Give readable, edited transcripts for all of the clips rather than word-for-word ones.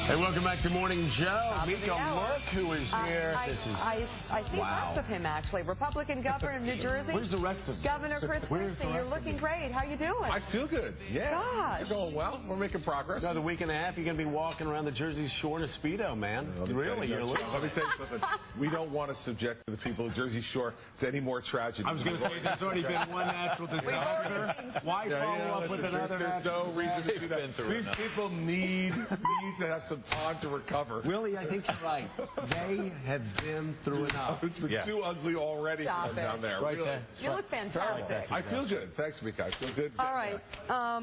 Hey, welcome back to Morning Joe. Miko Merck, who is here. I see parts of him, actually. Republican governor of New Jersey. Where's the rest of Governor Christie, you're looking great. How you doing? I feel good. Yeah. Gosh. You're going well. We're making progress. Another week and a half, you're going to be walking around the Jersey Shore in a Speedo, man. Really? Let me tell you something. We don't want to subject the people of Jersey Shore to any more tragedy. I was going to say, there's already been one natural disaster. Why follow up with another There's no reason to do that. These people need to have some time to recover. Willie, I think you're right. They have been through enough. It's been too ugly already down there. Right there. You look fantastic. I feel good. Thanks, Mika. I feel good. All right. Are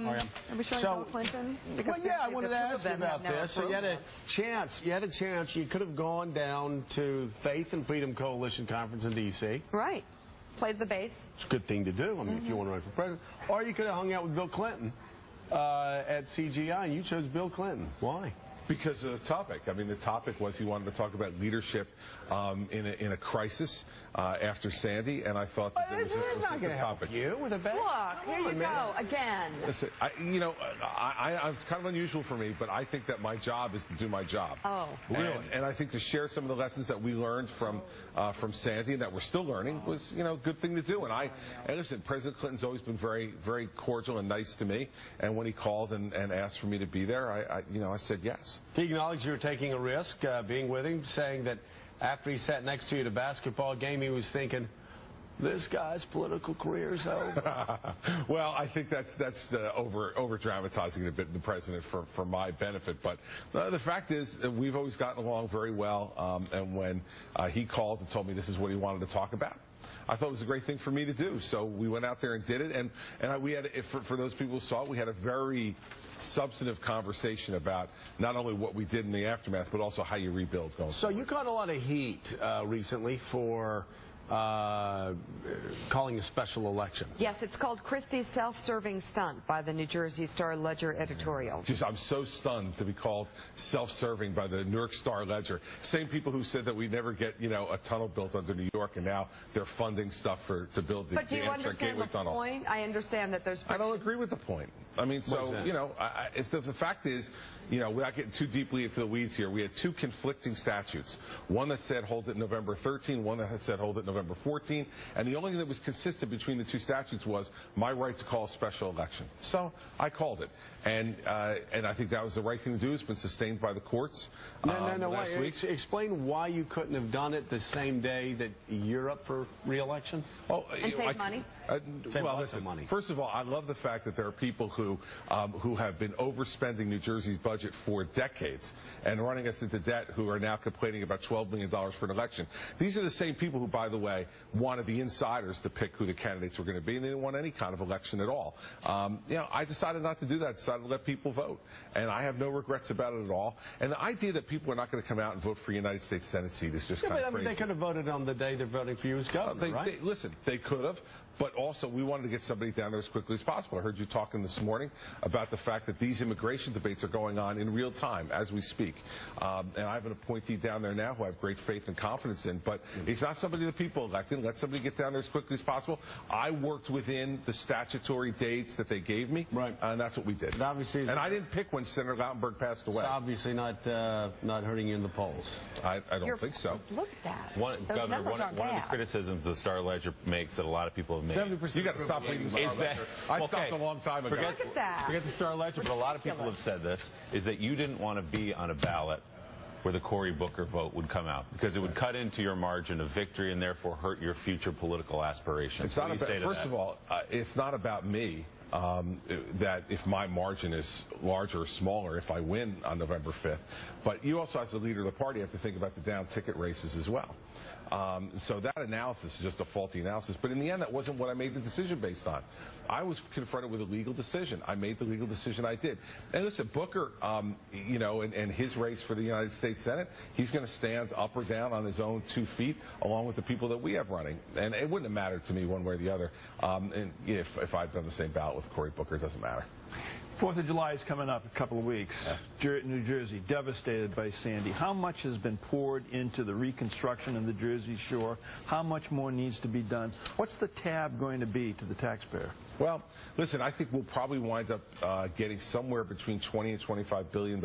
we showing Bill Clinton? Well, yeah, I wanted to ask you about this. So you had a chance. You could have gone down to Faith and Freedom Coalition Conference in D.C. Right. Played the bass. It's a good thing to do, I mean, if you want to run for president. Or you could have hung out with Bill Clinton at CGI, and you chose Bill Clinton. Why? Because of the topic. I mean, the topic was he wanted to talk about leadership in a crisis after Sandy, and I thought that this is not going to help you with a bet. Look, here you go again. Listen, it's kind of unusual for me, but I think that my job is to do my job. Oh, really? And I think to share some of the lessons that we learned from Sandy and that we're still learning was, a good thing to do. And listen, President Clinton's always been very, very cordial and nice to me. And when he called and asked for me to be there, I said yes. He acknowledged you were taking a risk being with him, saying that after he sat next to you at a basketball game, he was thinking, this guy's political career's over. Well, I think that's over-dramatizing it a bit, the president, for my benefit. But the fact is, we've always gotten along very well. And when he called and told me this is what he wanted to talk about, I thought it was a great thing for me to do. So we went out there and did it. And we had, for those people who saw it, we had a very substantive conversation about not only what we did in the aftermath, but also how you rebuild going forward. You caught a lot of heat recently for calling a special election. Yes, it's called Christie's self-serving stunt by the New Jersey Star-Ledger editorial. I'm so stunned to be called self-serving by the New York Star-Ledger. Same people who said that we never get, a tunnel built under New York, and now they're funding stuff to build the Amtrak Gateway Tunnel. Point? I understand that there's friction. I don't agree with the point. I mean, so, the fact is, without getting too deeply into the weeds here, we had two conflicting statutes. One that said hold it November 13, one that said hold it November 14, and the only thing that was consistent between the two statutes was my right to call a special election. So I called it, and I think that was the right thing to do. It's been sustained by the courts last week. Explain why you couldn't have done it the same day that you're up for re-election. And save money. Well, listen, first of all, I love the fact that there are people who have been overspending New Jersey's budget for decades and running us into debt who are now complaining about $12 million for an election. These are the same people who, by the way, wanted the insiders to pick who the candidates were going to be, and they didn't want any kind of election at all. I decided not to do that. I decided to let people vote, and I have no regrets about it at all. And the idea that people are not going to come out and vote for a United States Senate seat is just kind of crazy. They could have voted on the day they're voting for you as governor, right? Listen, they could have. But also, we wanted to get somebody down there as quickly as possible. I heard you talking this morning about the fact that these immigration debates are going on in real time as we speak. And I have an appointee down there now who I have great faith and confidence in. But he's not somebody that people elected. Let somebody get down there as quickly as possible. I worked within the statutory dates that they gave me. Right. And that's what we did. And I didn't pick when Senator Lautenberg passed away. It's obviously not hurting you in the polls. I don't think so. Look at that. Governor, one of the criticisms the Star-Ledger makes that a lot of people have made. 70%. You got to stop reading the Star-Ledger. I stopped a long time ago. Look at that. Forget the Star-Ledger, but a lot of people have said this, is that you didn't want to be on a ballot where the Cory Booker vote would come out, because it would cut into your margin of victory and therefore hurt your future political aspirations. It's not about, first of all, it's not about me. That if my margin is larger or smaller if I win on November 5th. But you also, as the leader of the party, have to think about the down ticket races as well. So that analysis is just a faulty analysis. But in the end, that wasn't what I made the decision based on. I was confronted with a legal decision. I made the legal decision I did. And listen, Booker, and his race for the United States Senate, he's going to stand up or down on his own 2 feet along with the people that we have running. And it wouldn't have mattered to me one way or the other. And if I'd done the same ballot with Cory Booker, it doesn't matter. 4th of July is coming up in a couple of weeks. New Jersey, devastated by Sandy. How much has been poured into the reconstruction of the Jersey Shore? How much more needs to be done? What's the tab going to be to the taxpayer? Well, listen, I think we'll probably wind up getting somewhere between $20 and $25 billion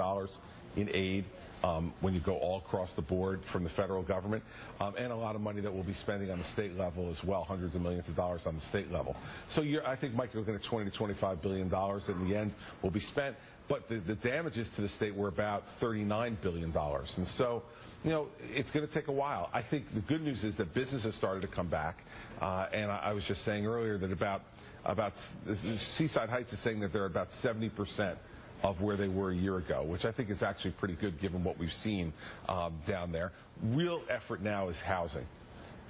in aid when you go all across the board from the federal government, and a lot of money that we'll be spending on the state level as well, hundreds of millions of dollars on the state level. So I think, Mike, you're looking at $20 to $25 billion that in the end will be spent. But the damages to the state were about $39 billion. And so, it's going to take a while. I think the good news is that business has started to come back. And I was just saying earlier that about Seaside Heights is saying that they're about 70% of where they were a year ago, which I think is actually pretty good given what we've seen down there. Real effort now is housing.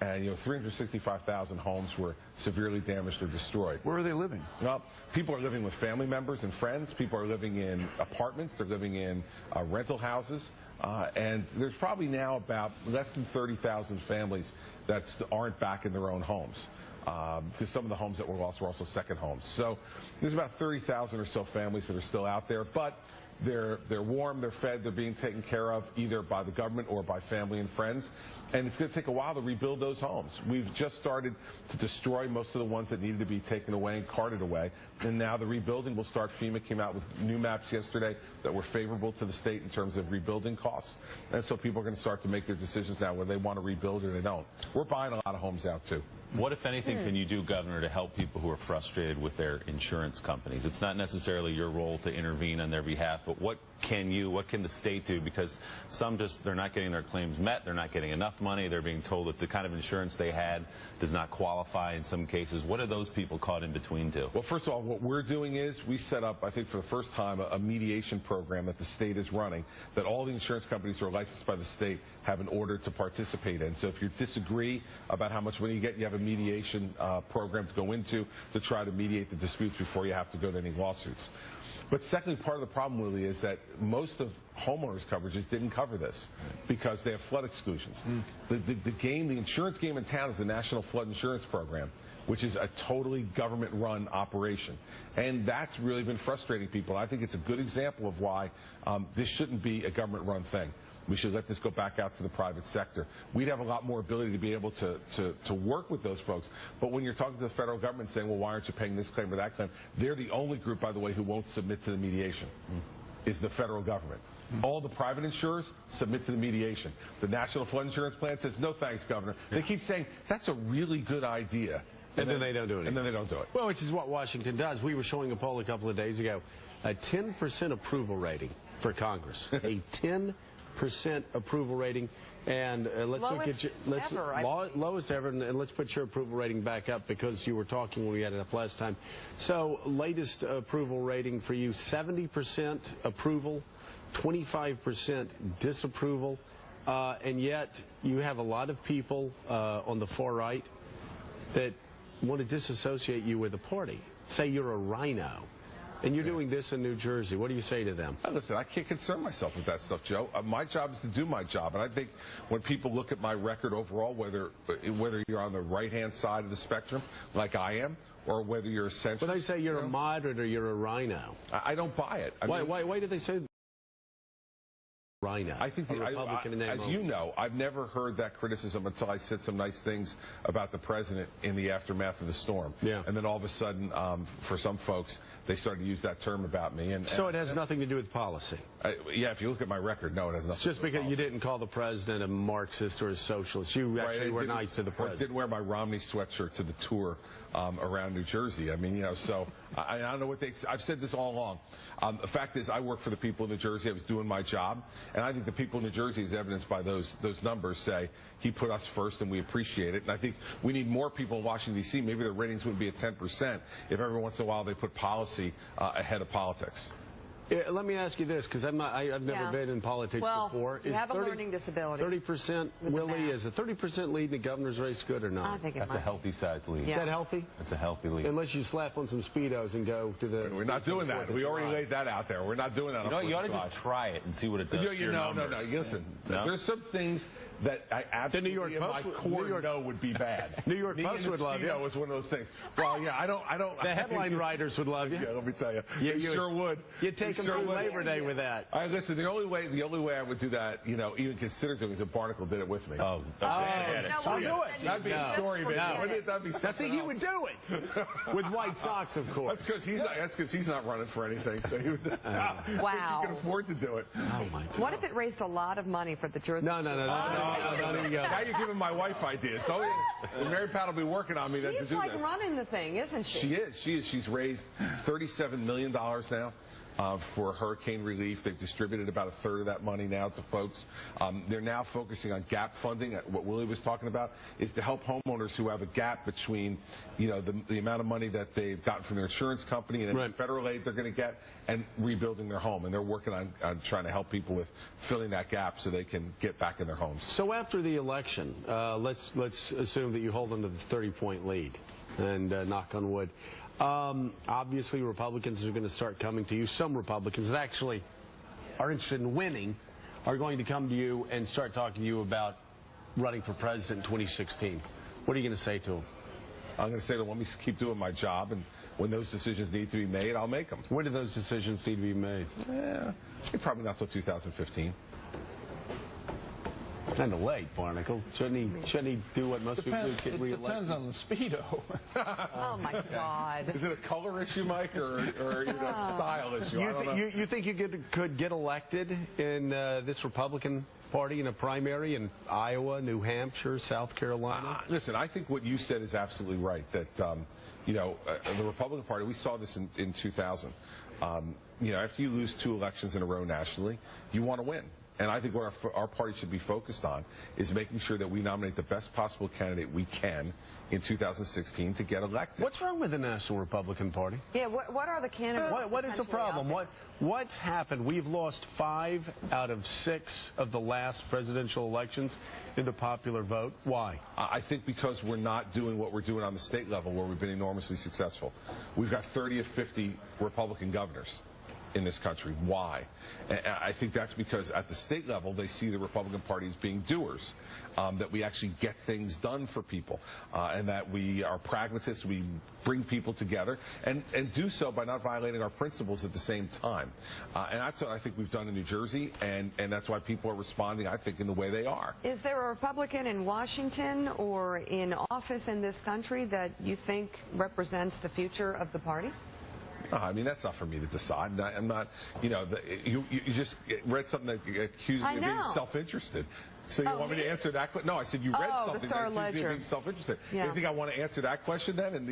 And, 365,000 homes were severely damaged or destroyed. Where are they living? Well, people are living with family members and friends. People are living in apartments. They're living in rental houses. And there's probably now about less than 30,000 families that aren't back in their own homes. Because some of the homes that were lost were also second homes. So there's about 30,000 or so families that are still out there. But they're warm, they're fed, they're being taken care of either by the government or by family and friends. And it's going to take a while to rebuild those homes. We've just started to destroy most of the ones that needed to be taken away and carted away. And now the rebuilding will start. FEMA came out with new maps yesterday that were favorable to the state in terms of rebuilding costs. And so people are going to start to make their decisions now whether they want to rebuild or they don't. We're buying a lot of homes out, too. What, if anything, can you do, Governor, to help people who are frustrated with their insurance companies? It's not necessarily your role to intervene on their behalf, but what can the state do? Because some they're not getting their claims met, they're not getting enough money, they're being told that the kind of insurance they had does not qualify in some cases. What are those people caught in between do? Well, first of all, what we're doing is we set up, I think for the first time, a mediation program that the state is running, that all the insurance companies who are licensed by the state have an order to participate in. So if you disagree about how much money you get, you have a mediation program to go into to try to mediate the disputes before you have to go to any lawsuits. But secondly, part of the problem really is that most of homeowners coverages didn't cover this because they have flood exclusions. The insurance game in town is the National Flood Insurance Program, which is a totally government-run operation. And that's really been frustrating people. I think it's a good example of why this shouldn't be a government-run thing. We should let this go back out to the private sector. We'd have a lot more ability to be able to work with those folks. But when you're talking to the federal government saying, well, why aren't you paying this claim or that claim? They're the only group, by the way, who won't submit to the mediation, is the federal government. All the private insurers submit to the mediation. The National Flood Insurance Plan says, no thanks, Governor. They keep saying, that's a really good idea. And then they don't do it. And then they don't do it. Well, which is what Washington does. We were showing a poll a couple of days ago, a 10% approval rating for Congress. A 10% approval rating, and let's look at your lowest ever, and let's put your approval rating back up because you were talking when we had it up last time. So latest approval rating for you: 70% approval, 25% disapproval, and yet you have a lot of people on the far right that want to disassociate you with the party. Say you're a rhino. And you're doing this in New Jersey. What do you say to them? Listen, I can't concern myself with that stuff, Joe. My job is to do my job. And I think when people look at my record overall, whether you're on the right-hand side of the spectrum, like I am, or whether you're a centrist. When they say you're a moderate or you're a rhino. I don't buy it. Why do they say rhino? I think as you know, I've never heard that criticism until I said some nice things about the president in the aftermath of the storm. Yeah. And then all of a sudden, for some folks, they started to use that term about me. So it has nothing to do with policy? Yeah, if you look at my record, no, it has nothing to do with policy. Just because you didn't call the president a Marxist or a socialist. You actually were nice to the president. I didn't wear my Romney sweatshirt to the tour around New Jersey. I mean, so I don't know what I've said this all along. The fact is, I work for the people of New Jersey. I was doing my job. And I think the people of New Jersey, as evidenced by those numbers, say he put us first and we appreciate it. And I think we need more people in Washington, D.C. Maybe their ratings wouldn't be at 10% if every once in a while they put policy ahead of politics. Yeah, let me ask you this, because I've never been in politics before. You have a learning disability. 30%, Willie, is a 30% lead in the governor's race good or not? I think that's a healthy size lead. Yeah. Is that healthy? That's a healthy lead. Unless you slap on some speedos and go to the... We're not doing that. We already laid that out there. We're not doing that. You ought to just try it and see what it does to your numbers. No. Listen, there's some things that I absolutely, the New York Post, my core know would be bad. New York Post would love you. Was one of those things. Well, yeah, I don't. The headline writers would love you. Yeah, let me tell you. They sure would. You'd take them through Labor Day with that. All right, listen. The only way I would do that, even consider doing, is if Barnacle did it with me. Oh, I'll do it. That'd be a story, man. That'd be That's he would do it with white socks, of course. That's because he's not running for anything, so he would. Wow. He can afford to do it. Oh my God. What if it raised a lot of money for the Jersey? No, there you go. Now you're giving my wife ideas. Mary Pat will be working on me to do this. She's like running the thing, isn't she? She is. She's raised $37 million now. For hurricane relief. They've distributed about a third of that money now to folks. They're now focusing on gap funding. What Willie was talking about is to help homeowners who have a gap between, the amount of money that they've gotten from their insurance company and the federal aid they're going to get and rebuilding their home. And they're working on trying to help people with filling that gap so they can get back in their homes. So after the election, let's assume that you hold them to the 30-point lead, and knock on wood. Obviously, Republicans are going to start coming to you. Some Republicans that actually are interested in winning are going to come to you and start talking to you about running for president in 2016. What are you going to say to them? I'm going to say to them, let me keep doing my job, and when those decisions need to be made, I'll make them. When do those decisions need to be made? Probably not till 2015. Kind of late, Barnacle. Shouldn't he do what most people do? Get reelected? Depends on the speedo. Oh my God! Is it a color issue, Mike, or a style issue? I don't know. You think you could get elected in this Republican Party in a primary in Iowa, New Hampshire, South Carolina? Listen, I think what you said is absolutely right. That the Republican Party, we saw this in 2000. After you lose 2 elections in a row nationally, you want to win. And I think what our party should be focused on is making sure that we nominate the best possible candidate we can in 2016 to get elected. What's wrong with the National Republican Party? Yeah, what are the candidates? What is the problem? What's happened? We've lost 5 out of 6 of the last presidential elections in the popular vote. Why? I think because we're not doing what we're doing on the state level, where we've been enormously successful. We've got 30 of 50 Republican governors in this country. Why? And I think that's because at the state level they see the Republican Party as being doers, that we actually get things done for people, and that we are pragmatists. We bring people together and do so by not violating our principles at the same time. And that's what I think we've done in New Jersey, and that's why people are responding, I think, in the way they are. Is there a Republican in Washington or in office in this country that you think represents the future of the party? I mean, that's not for me to decide. I'm not, you just read something that accused me of being self-interested. So you want me to answer that question? No, I said you read something that accused me of being self-interested. Yeah. You think I want to answer that question then and,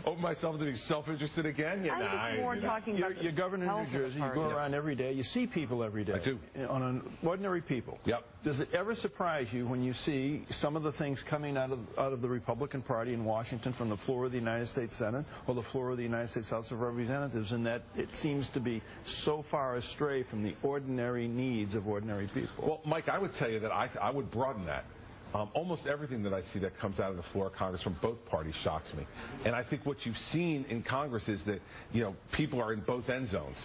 open myself to being self-interested again? I think it's more talking about You're governor of New Jersey. You go around every day. You see people every day. I do. Ordinary people. Yep. Does it ever surprise you when you see some of the things coming out of the Republican Party in Washington from the floor of the United States Senate or the floor of the United States House of Representatives, and that it seems to be so far astray from the ordinary needs of ordinary people? Well, Mike, I would tell you that I would broaden that. Almost everything that I see that comes out of the floor of Congress from both parties shocks me. And I think what you've seen in Congress is that, people are in both end zones,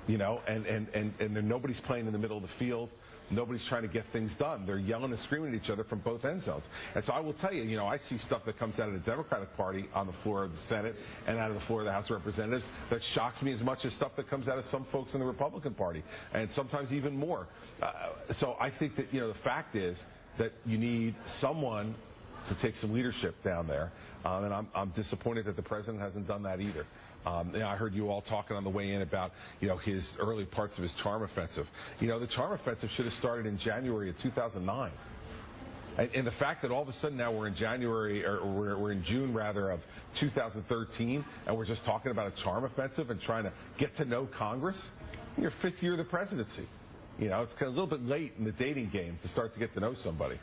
and nobody's playing in the middle of the field. Nobody's trying to get things done. They're yelling and screaming at each other from both end zones. And so I will tell you, I see stuff that comes out of the Democratic Party on the floor of the Senate and out of the floor of the House of Representatives that shocks me as much as stuff that comes out of some folks in the Republican Party, and sometimes even more. So I think that, the fact is that you need someone to take some leadership down there, and I'm disappointed that the president hasn't done that either. I heard you all talking on the way in about, his early parts of his charm offensive. The charm offensive should have started in January of 2009. And the fact that all of a sudden now we're in January, or we're in June rather, of 2013, and we're just talking about a charm offensive and trying to get to know Congress, your 5th year of the presidency. It's kind of a little bit late in the dating game to start to get to know somebody.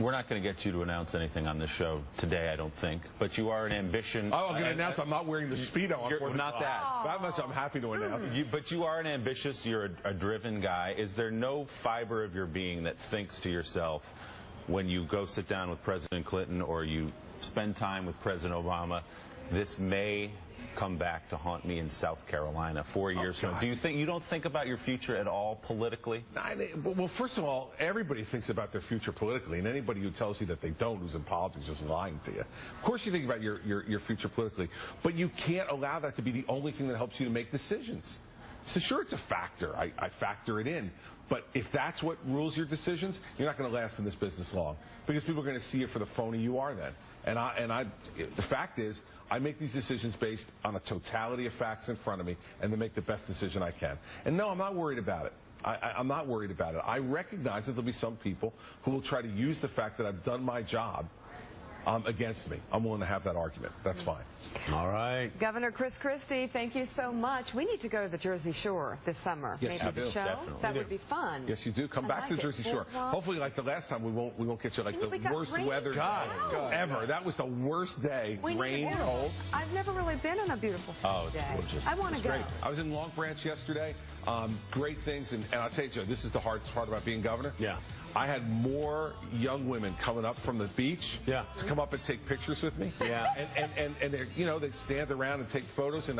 We're not going to get you to announce anything on this show today, I don't think. But you are an ambition. I'm going to announce I'm not wearing the speedo on 4th. Not that. That much I'm happy to announce. But you are an ambitious, you're a driven guy. Is there no fiber of your being that thinks to yourself when you go sit down with President Clinton or you spend time with President Obama, this may come back to haunt me in South Carolina 4 years from now? Do you don't think about your future at all politically? Well, first of all, everybody thinks about their future politically, and anybody who tells you that they don't, who's in politics, is lying to you. Of course you think about your future politically, but you can't allow that to be the only thing that helps you to make decisions. So sure, it's a factor. I factor it in. But if that's what rules your decisions, you're not going to last in this business long, because people are going to see you for the phony you are then. And the fact is, I make these decisions based on a totality of facts in front of me and to make the best decision I can. And no, I'm not worried about it. I'm not worried about it. I recognize that there'll be some people who will try to use the fact that I've done my job against me. I'm willing to have that argument. That's fine. All right. Governor Chris Christie, thank you so much. We need to go to the Jersey Shore this summer. Yes, maybe you the do. show. Definitely. That would be fun. Yes, you do. Come back to the Jersey Shore. Hopefully, like the last time, we won't get you like the worst weather ever. That was the worst day. Rain, cold. I've never really been on a beautiful sunny day. Gorgeous. I want to go. Great. I was in Long Branch yesterday. Great things, and I'll tell you, Joe, this is the hardest part about being governor. Yeah. I had more young women coming up from the beach to come up and take pictures with me. Yeah. And they'd stand around and take photos. And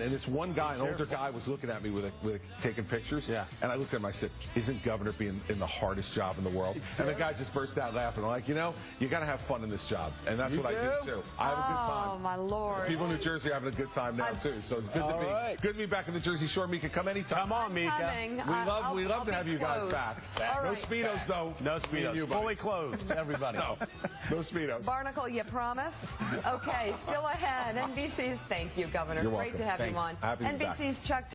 this one guy, an older guy, was looking at me with taking pictures. Yeah. And I looked at him. I said, "Isn't governor being in the hardest job in the world?" And the guy just burst out laughing. I'm like, you got to have fun in this job, and that's what I do too. I have a good time. Oh my Lord. People in New Jersey are having a good time now too. So it's good to be back in the Jersey Shore. Mika, come anytime. Come on, Mika. We love to have you guys back. No speedos though. No speedos. Fully closed, everybody. No speedos. Barnacle, you promise? Okay, still ahead. NBC's, thank you, Governor. You're Great welcome. to have Thanks. you on. Happy to be back. NBC's Chuck